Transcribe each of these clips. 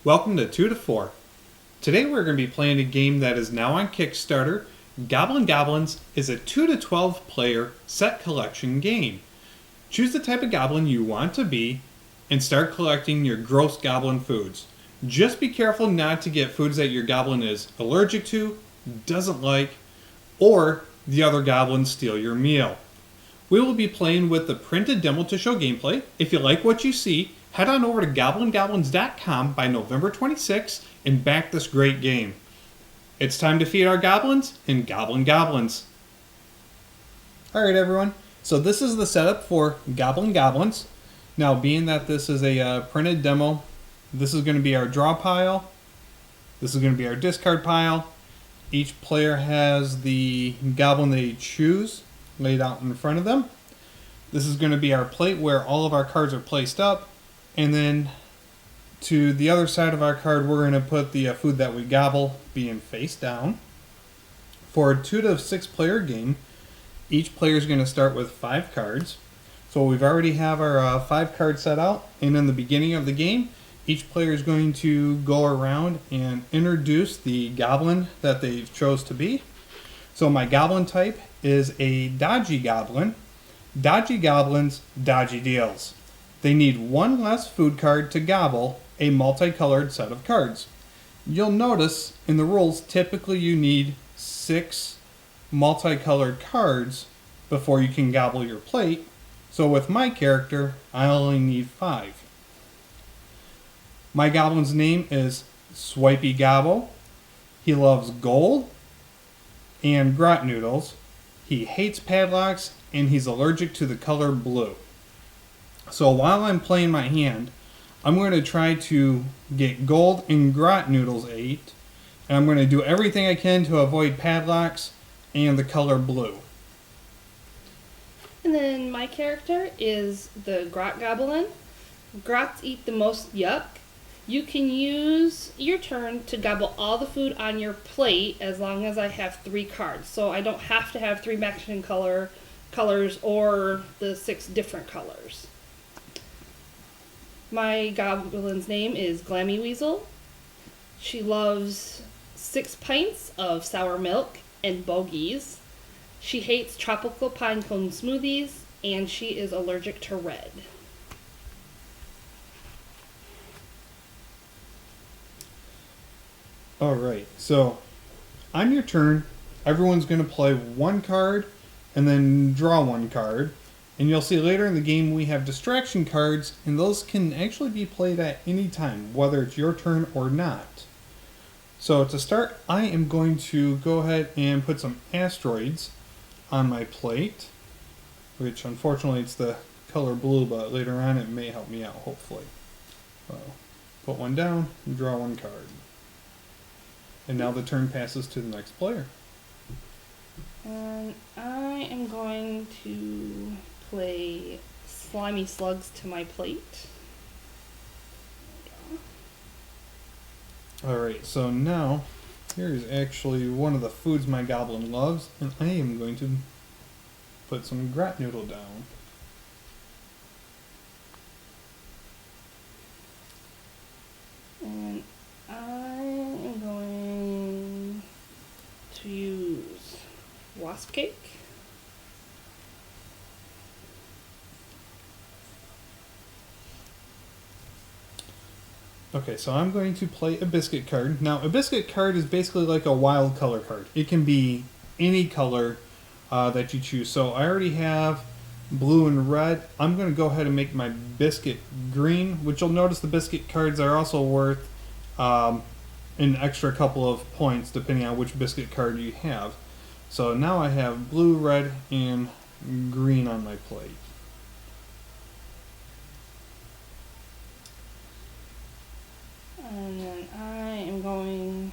Welcome to 2 to 4. Today we're going to be playing a game that is now on Kickstarter. Gobblin Goblins is a 2 to 12 player set collection game. Choose the type of goblin you want to be and start collecting your gross goblin foods. Just be careful not to get foods that your goblin is allergic to, doesn't like, or the other goblins steal your meal. We will be playing with the printed demo to show gameplay. If you like what you see, head on over to gobblingoblins.com by November 26th and back this great game. It's time to feed our goblins in Gobblin Goblins. Alright everyone, so this is the setup for Gobblin Goblins. Now being that this is a printed demo, this is going to be our draw pile, this is going to be our discard pile. Each player has the goblin they choose laid out in front of them. This is going to be our plate where all of our cards are placed up. And then to the other side of our card, we're going to put the food that we gobble being face down. For a 2 to 6 player game, each player is going to start with 5 cards. So we've already have our 5 cards set out. And in the beginning of the game, each player is going to go around and introduce the goblin that they chose to be. So my goblin type is a dodgy goblin. Dodgy goblins, dodgy deals. They need one less food card to gobble a multicolored set of cards. You'll notice in the rules, typically you need 6 multicolored cards before you can gobble your plate. So with my character, I only need 5. My goblin's name is Swipey Gobble. He loves gold and grot noodles. He hates padlocks and he's allergic to the color blue. So while I'm playing my hand, I'm going to try to get gold and grot noodles 8. And I'm going to do everything I can to avoid padlocks and the color blue. And then my character is the Grot Goblin. Grots eat the most yuck. You can use your turn to gobble all the food on your plate as long as I have 3 cards. So I don't have to have 3 matching colors or the 6 different colors. My goblin's name is Glammy Weasel. She loves 6 pints of sour milk and bogies. She hates tropical pine cone smoothies, and she is allergic to red. Alright, so on your turn, everyone's going to play 1 card and then draw 1 card. And you'll see later in the game we have distraction cards, and those can actually be played at any time, whether it's your turn or not. So to start, I am going to go ahead and put some asteroids on my plate, which unfortunately it's the color blue, but later on it may help me out, hopefully. So put 1 down and draw 1 card. And now the turn passes to the next player. And I am going to play slimy slugs to my plate. Alright, so now here is actually one of the foods my goblin loves, and I am going to put some grot noodle down. And I am going to use wasp cake. Okay, so I'm going to play a biscuit card. Now, a biscuit card is basically like a wild color card. It can be any color that you choose. So I already have blue and red. I'm going to go ahead and make my biscuit green, which you'll notice the biscuit cards are also worth an extra couple of points depending on which biscuit card you have. So now I have blue, red, and green on my plate. And then I am going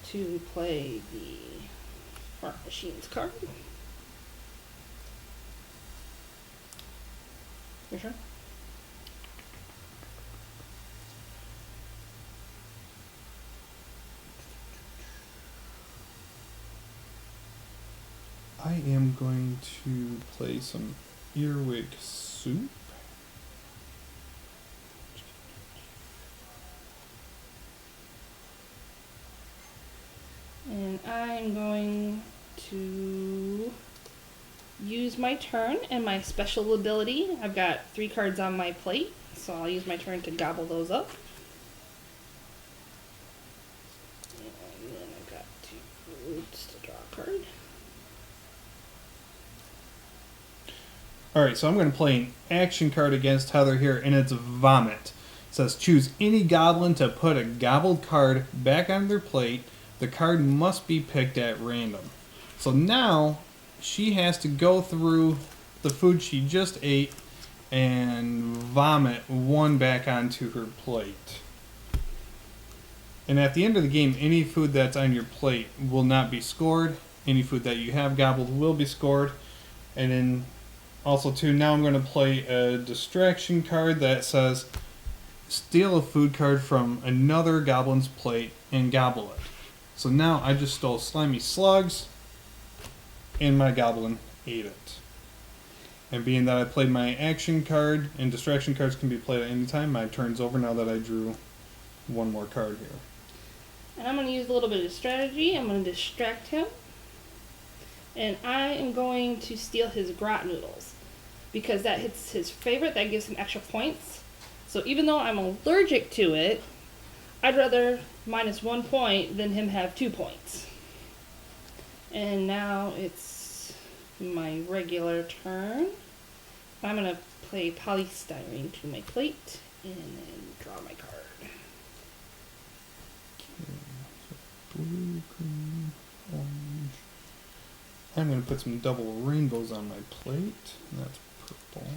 to play the fart machines card. You sure? I am going to play some earwig soup. And I'm going to use my turn and my special ability. I've got 3 cards on my plate, so I'll use my turn to gobble those up. And then I've got 2 foods to draw a card. Alright, so I'm going to play an action card against Heather here, and it's Vomit. It says choose any goblin to put a gobbled card back on their plate. The card must be picked at random. So now she has to go through the food she just ate and vomit one back onto her plate. And at the end of the game, any food that's on your plate will not be scored. Any food that you have gobbled will be scored. And then also too, now I'm going to play a distraction card that says steal a food card from another goblin's plate and gobble it. So now I just stole slimy slugs and my goblin ate it. And being that I played my action card, and distraction cards can be played at any time, my turn's over now that I drew one more card here. And I'm going to use a little bit of strategy. I'm going to distract him. And I am going to steal his grot noodles. Because that hits his favorite, that gives him extra points. So even though I'm allergic to it, I'd rather minus 1 point than him have 2 points. And now it's my regular turn. I'm going to play polystyrene to my plate and then draw my card. Blue, green, orange. I'm going to put some double rainbows on my plate. And that's purple.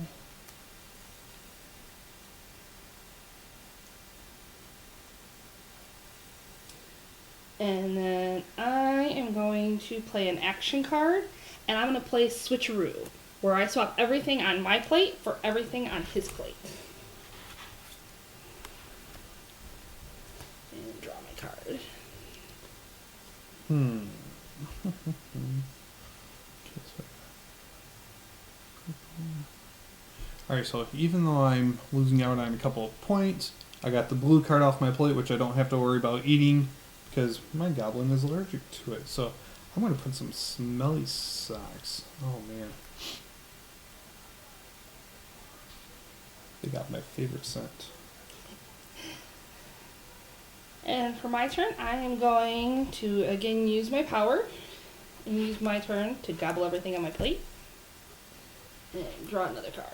And then I am going to play an action card, and I'm going to play Switcheroo, where I swap everything on my plate for everything on his plate. And draw my card. Alright, so even though I'm losing out on a couple of points, I got the blue card off my plate, which I don't have to worry about eating because my goblin is allergic to it. So I'm going to put some smelly socks. Oh man. They got my favorite scent. And for my turn, I am going to again use my power and use my turn to gobble everything on my plate and draw another card.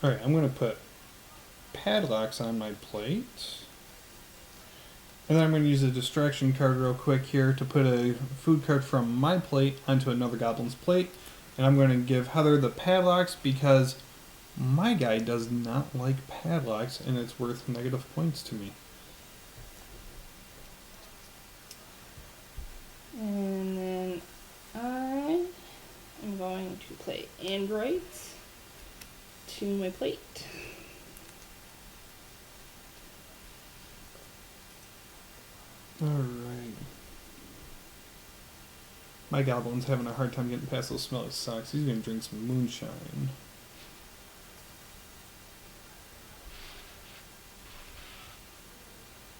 Alright, I'm going to put padlocks on my plate. And then I'm going to use a distraction card real quick here to put a food card from my plate onto another goblin's plate. And I'm going to give Heather the padlocks because my guy does not like padlocks and it's worth negative points to me. And then I am going to play androids to my plate. Alright. My goblin's having a hard time getting past those smelly socks. He's going to drink some moonshine.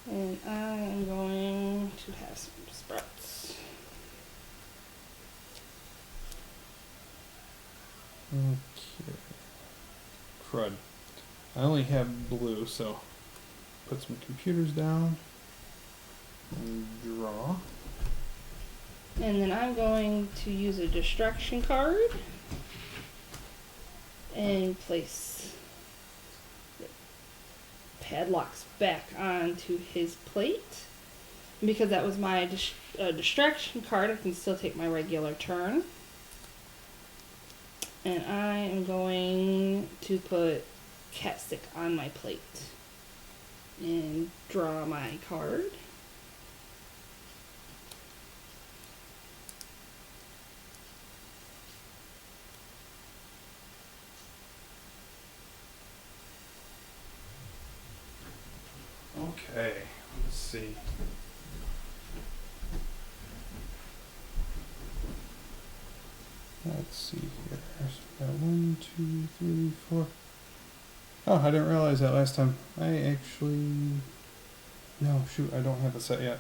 And I am going to have some sprouts. Okay. Crud. I only have blue, so put some computers down and draw. And then I'm going to use a distraction card and place the padlocks back onto his plate. And because that was my distraction card, I can still take my regular turn. And I am going to put cat stick on my plate and draw my card. Okay, let's see. Let's see here. Got 1, 2, 3, 4. Oh, I didn't realize that last time. I actually... No, shoot, I don't have a set yet.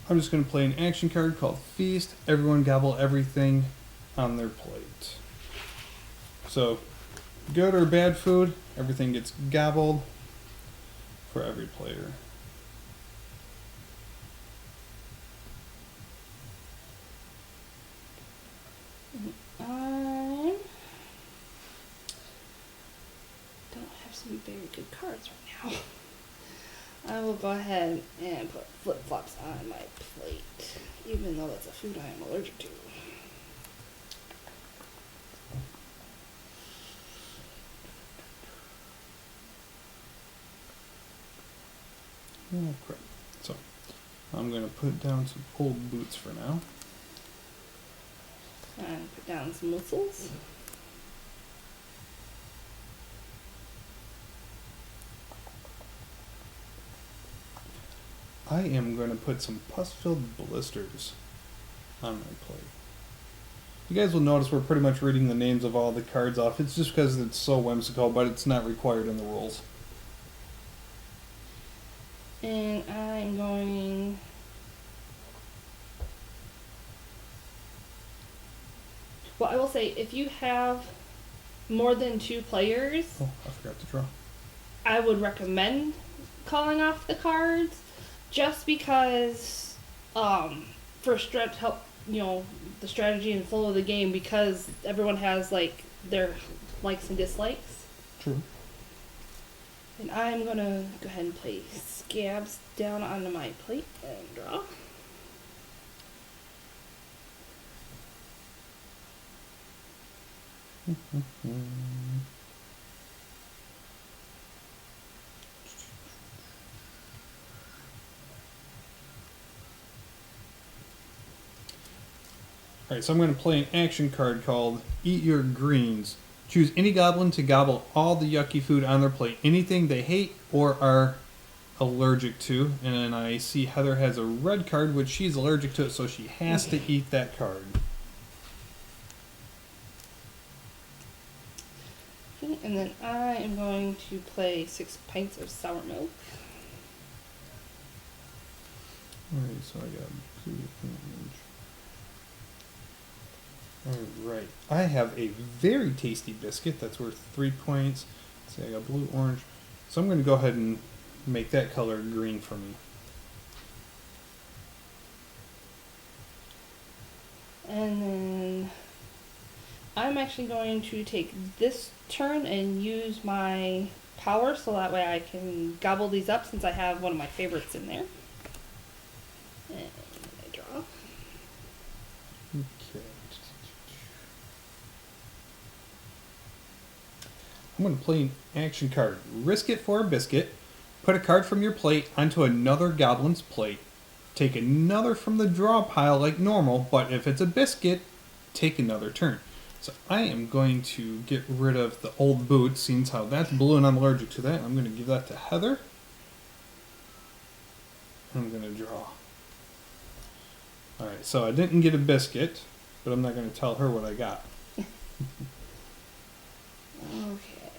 I'm just going to play an action card called Feast. Everyone gobble everything on their plate. So, good or bad food, everything gets gobbled for every player. I don't have some very good cards right now. I will go ahead and put flip-flops on my plate, even though that's a food I am allergic to. Oh crap. So, I'm going to put down some old boots for now. And put down some whistles. I am going to put some pus-filled blisters on my plate. You guys will notice we're pretty much reading the names of all the cards off. It's just because it's so whimsical, but it's not required in the rules. And I'm going... Well, I will say, if you have more than 2 players, Oh, I forgot to draw. I would recommend calling off the cards, just because for help, the strategy and flow of the game, because everyone has like their likes and dislikes. True. And I'm gonna go ahead and place scabs down onto my plate and draw. Alright, so I'm going to play an action card called Eat Your Greens. Choose any goblin to gobble all the yucky food on their plate, anything they hate or are allergic to. And then I see Heather has a red card, which she's allergic to it, so she has to eat that card. Okay, and then I am going to play 6 pints of sour milk. Alright, so I got blue, orange. Alright, I have a very tasty biscuit that's worth 3 points. Let's see, I got blue, orange. So I'm going to go ahead and make that color green for me. And then I'm actually going to take this turn and use my power so that way I can gobble these up, since I have one of my favorites in there. And I draw. Okay. I'm going to play an action card. Risk it for a biscuit. Put a card from your plate onto another goblin's plate. Take another from the draw pile like normal, but if it's a biscuit, take another turn. So I am going to get rid of the old boot, seeing how that's blue and I'm allergic to that. I'm going to give that to Heather. I'm going to draw. Alright, so I didn't get a biscuit, but I'm not going to tell her what I got. Okay,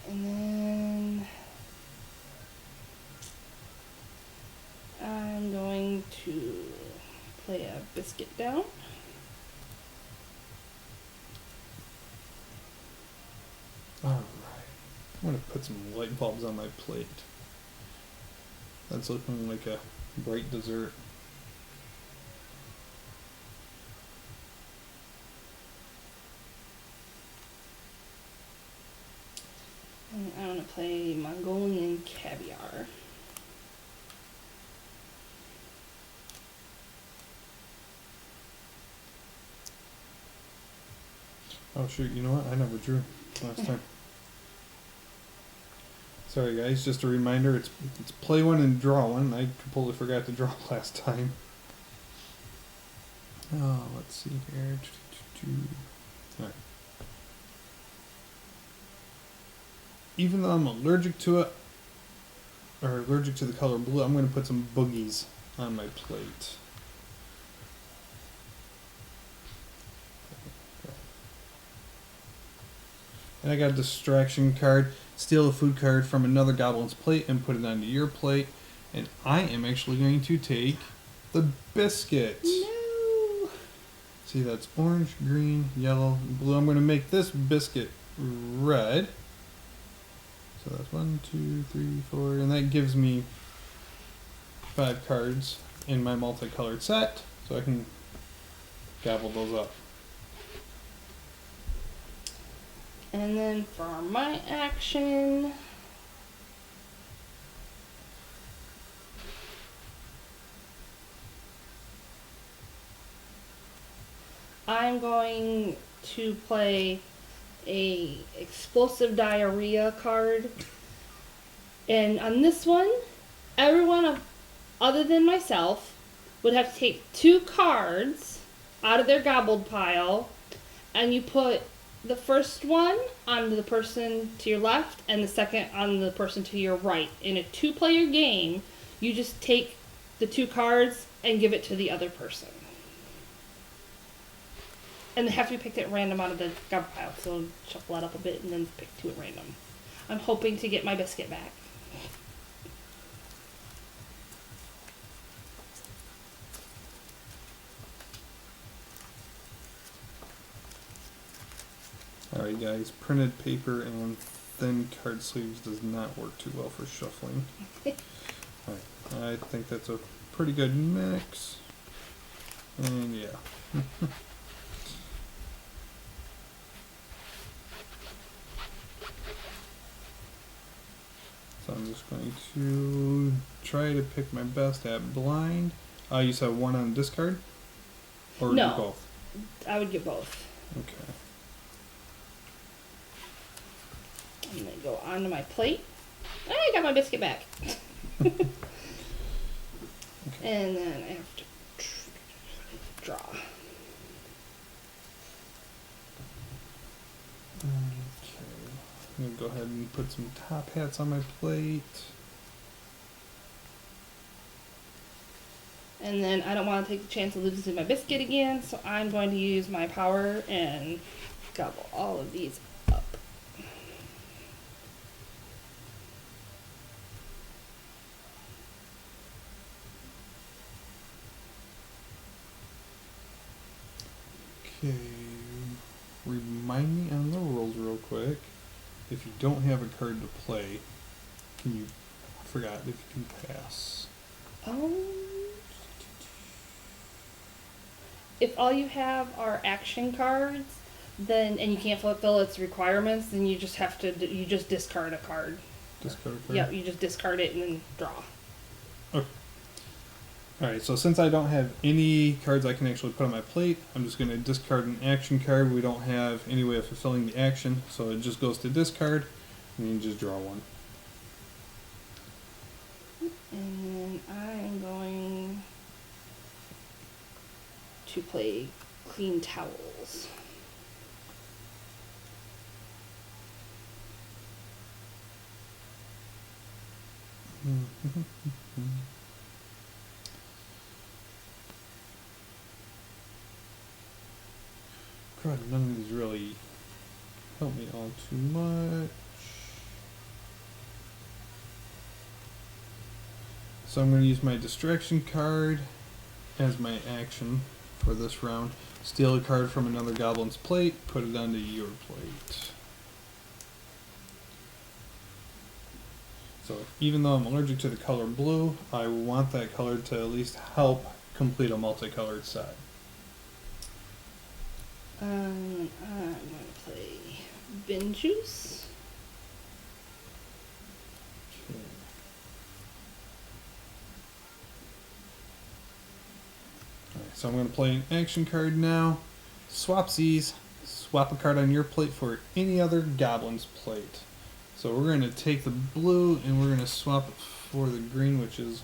and then I'm going to play a biscuit down. Alright, I'm going to put some light bulbs on my plate. That's looking like a bright dessert. And I'm going to play Mongolian caviar. Oh shoot, you know what? I never drew last time. Sorry guys, just a reminder, it's play one and draw one. I completely forgot to draw last time. Oh, let's see here. Alright. Even though I'm allergic to it, are allergic to the color blue, I'm going to put some boogies on my plate. And I got a distraction card. Steal a food card from another goblin's plate and put it onto your plate. And I am actually going to take the biscuit. No. See, that's orange, green, yellow, blue. I'm going to make this biscuit red. So that's 1, 2, 3, 4, and that gives me 5 cards in my multicolored set, so I can gobble those up. And then for my action, I'm going to play a explosive diarrhea card. And on this one, everyone other than myself would have to take 2 cards out of their gobbled pile, and you put the first one on the person to your left and the second on the person to your right. In a 2-player game, you just take the 2 cards and give it to the other person. And they have to be picked at random out of the gobble pile, so shuffle that up a bit and then pick 2 at random. I'm hoping to get my biscuit back. Alright guys, printed paper and thin card sleeves does not work too well for shuffling. Alright, I think that's a pretty good mix. And yeah. So I'm just going to try to pick my best at blind. You said 1 on discard? Or No. do both? I would get both. Okay. I'm going to go onto my plate. I got my biscuit back. Okay. And then I have to draw. Okay. I'm going to go ahead and put some top hats on my plate. And then I don't want to take the chance of losing my biscuit again, so I'm going to use my power and gobble all of these up. Okay. Remind me on the rules real quick. If you don't have a card to play, can you... I forgot if you can pass. If all you have are action cards, then and you can't fulfill its requirements, then you just have to discard a card. Discard a card? Yep, you just discard it and then draw. Okay. Alright, so since I don't have any cards I can actually put on my plate, I'm just going to discard an action card. We don't have any way of fulfilling the action, so it just goes to discard, and you just draw one. And then I'm going to play clean towels. God, none of these really help me all too much. So I'm going to use my distraction card as my action for this round. Steal a card from another goblin's plate, put it onto your plate. So even though I'm allergic to the color blue, I want that color to at least help complete a multicolored set. I'm going to play bin juice. Okay. Alright, so I'm going to play an action card now. Swapsies. Swap a card on your plate for any other goblin's plate. So we're going to take the blue and we're going to swap it for the green, which is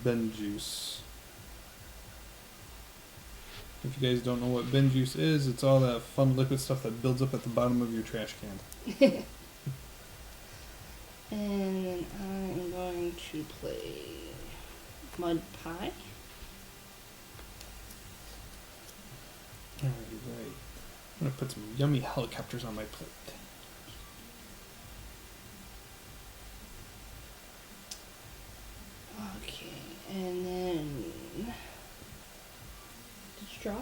bin juice. If you guys don't know what bin juice is, it's all that fun liquid stuff that builds up at the bottom of your trash can. And then I'm going to play mud pie. Alright. I'm gonna put some yummy helicopters on my plate. Okay, and then did you draw?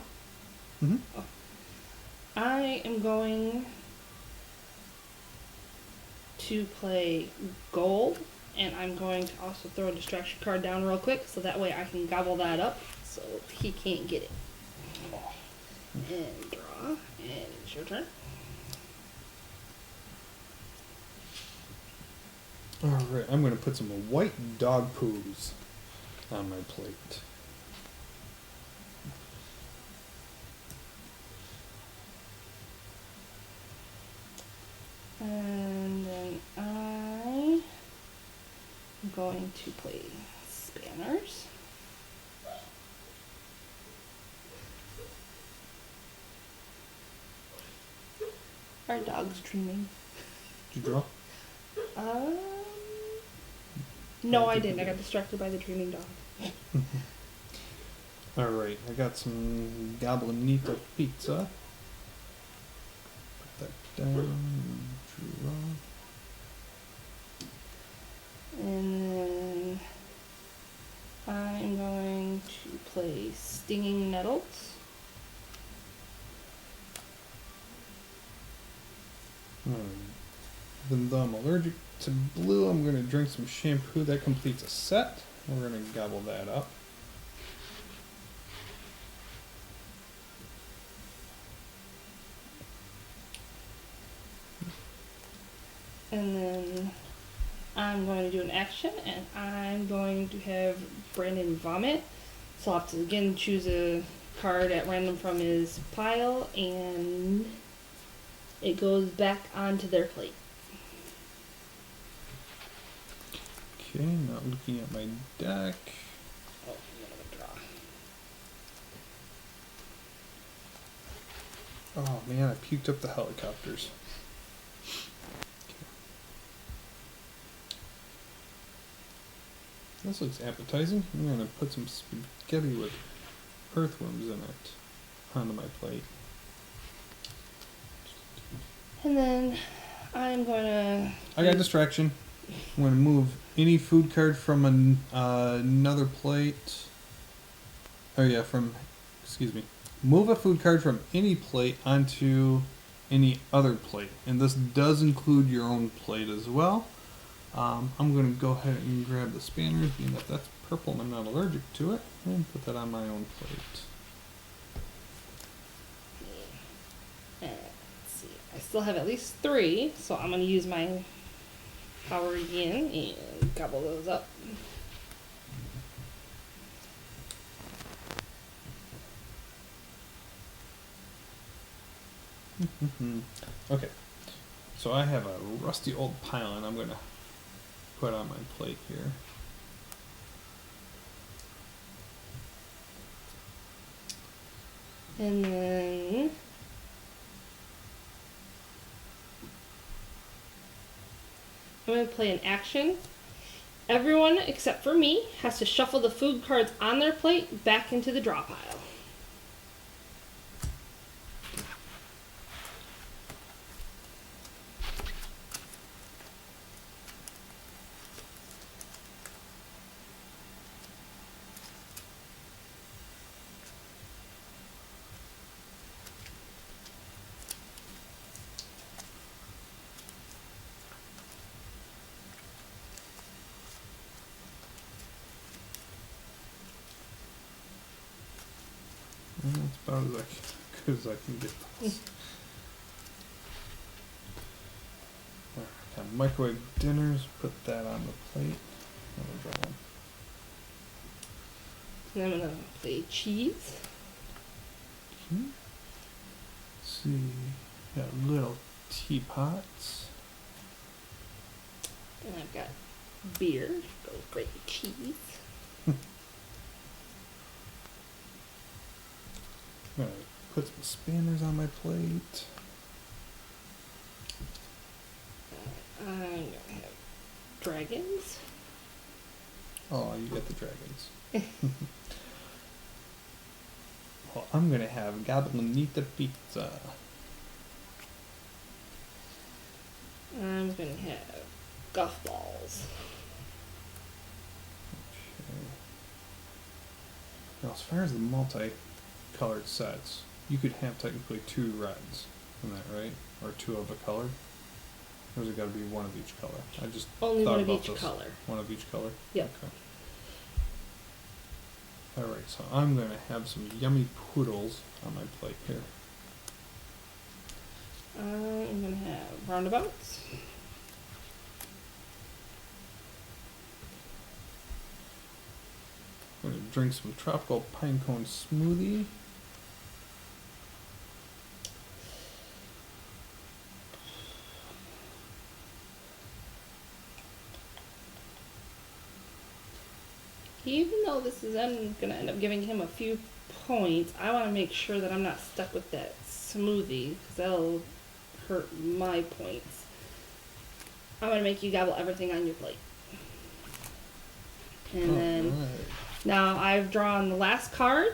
Mm-hmm. Oh. I am going to play gold, and I'm going to also throw a distraction card down real quick so that way I can gobble that up so he can't get it. And draw, and it's your turn. Alright, I'm gonna put some white dog poos on my plate. And then I'm going to play spanners. Our dog's dreaming. Did you draw? No, I didn't. I got distracted by the dreaming dog. Alright, I got some Gobblinito pizza. Put that down. Draw. And then I'm going to play stinging nettles. Even though I'm allergic to blue, I'm going to drink some shampoo. That completes a set. We're going to gobble that up. And then I'm going to do an action, and I'm going to have Brandon vomit. So I'll have to again choose a card at random from his pile, and it goes back onto their plate. Okay, not looking at my deck. Oh, I'm gonna draw. Oh man, I puked up the helicopters. Okay. This looks appetizing. I'm gonna put some spaghetti with earthworms in it onto my plate. And then I'm gonna. I got distraction. I'm going to move any food card from another plate. Oh yeah, move a food card from any plate onto any other plate. And this does include your own plate as well. I'm going to go ahead and grab the spanners, being that that's purple and I'm not allergic to it, and put that on my own plate. Let's see. I still have at least 3, so I'm gonna use my power again and gobble those up. Okay, so I have a rusty old pylon I'm going to put on my plate here. And then I'm going to play an action. Everyone except for me has to shuffle the food cards on their plate back into the draw pile. And that's about as good as I can get this. Alright, got microwave dinners, put that on the plate. Another one. And I'm going to play cheese. Okay. Let's see, got little teapots. And I've got beer. Goes great with cheese. I'm gonna put some spanners on my plate. I'm going to have dragons. Oh, you got the dragons. Well, I'm gonna have Goblinita pizza. I'm gonna have golf balls. Okay. Now, as far as the multi-colored sets, you could have technically 2 reds. Isn't that right? Or 2 of a color? Or has it got to be 1 of each color? I just Only thought one of about each this. color. 1 of each color? Yep. Okay. Alright, so I'm going to have some yummy poodles on my plate here. I'm gonna have roundabouts. I'm going to drink some tropical pine cone smoothie. Even though this is gonna end up giving him a few points, I want to make sure that I'm not stuck with that smoothie because that'll hurt my points. I'm gonna make you gobble everything on your plate. And then Alright. now I've drawn the last card,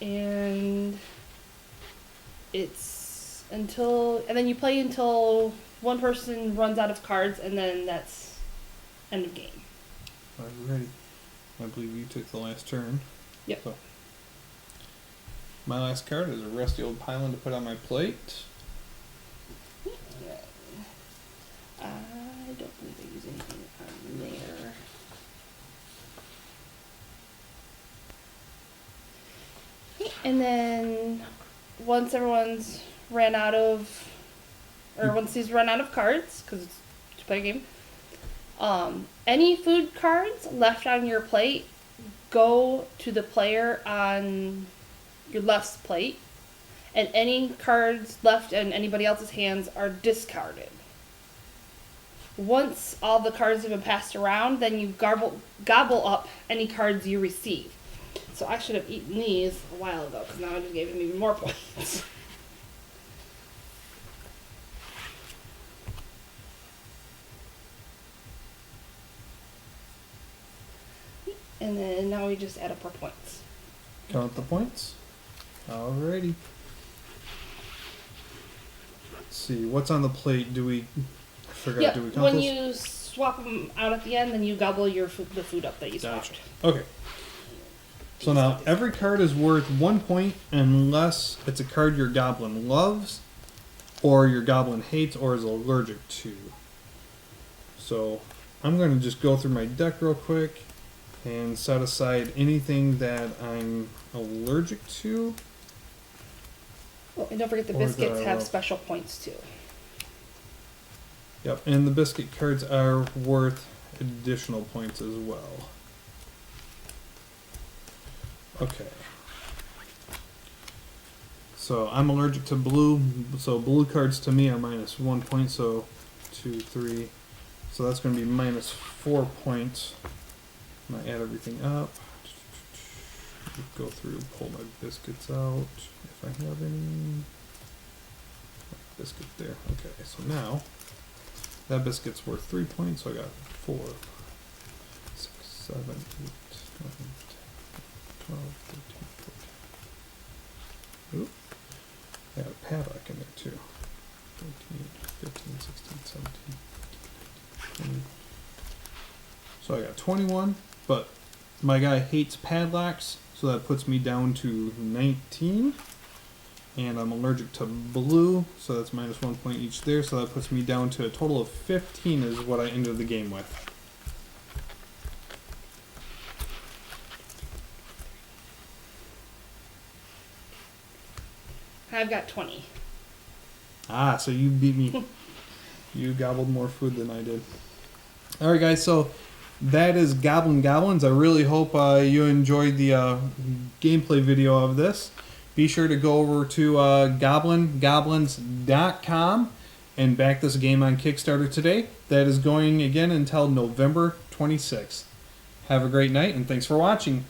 and it's and then you play until one person runs out of cards, and then that's end of game. Alrighty. I believe you took the last turn. Yep. So, my last card is a rusty old pylon to put on my plate. I don't believe I use anything on there. And then once everyone's ran out of, or once he's run out of cards, because it's to play a game, any food cards left on your plate go to the player on your left's plate, and any cards left in anybody else's hands are discarded. Once all the cards have been passed around, then you gobble up any cards you receive. So I should have eaten these a while ago, because now I just gave him even more points. And then now we just add up our points. Count the points. Alrighty. Let's see, what's on the plate? Do we Yep, do we count when those? you swap them out at the end, then you gobble the food up that you swapped. Gotcha. Okay. So now every card is worth 1 point unless it's a card your goblin loves, or your goblin hates, or is allergic to. So I'm going to just go through my deck real quick and set aside anything that I'm allergic to. Oh, and don't forget the Or that biscuits I have love. special points too. Yep, and the biscuit cards are worth additional points as well. Okay. So I'm allergic to blue, so blue cards to me are minus 1 point, so 2, 3. So that's going to be minus 4 points. I'm going to add everything up. Go through, pull my biscuits out, if I have any. Biscuit there. Okay, so now that biscuit's worth 3 points, so I got 4, 6, 7, 8, 9, 10, 12, 13, 14. Oop. I got a padlock in there too. 14, 15, 16, 17, 18, 20. So I got 21, but my guy hates padlocks, so that puts me down to 19. And I'm allergic to blue, so that's minus 1 point each there, so that puts me down to a total of 15 is what I ended the game with. I've got 20. Ah, so you beat me. You gobbled more food than I did. Alright guys, so that is Gobblin Goblins. I really hope you enjoyed the gameplay video of this. Be sure to go over to gobblingoblins.com and back this game on Kickstarter today. That is going again until November 26th. Have a great night and thanks for watching.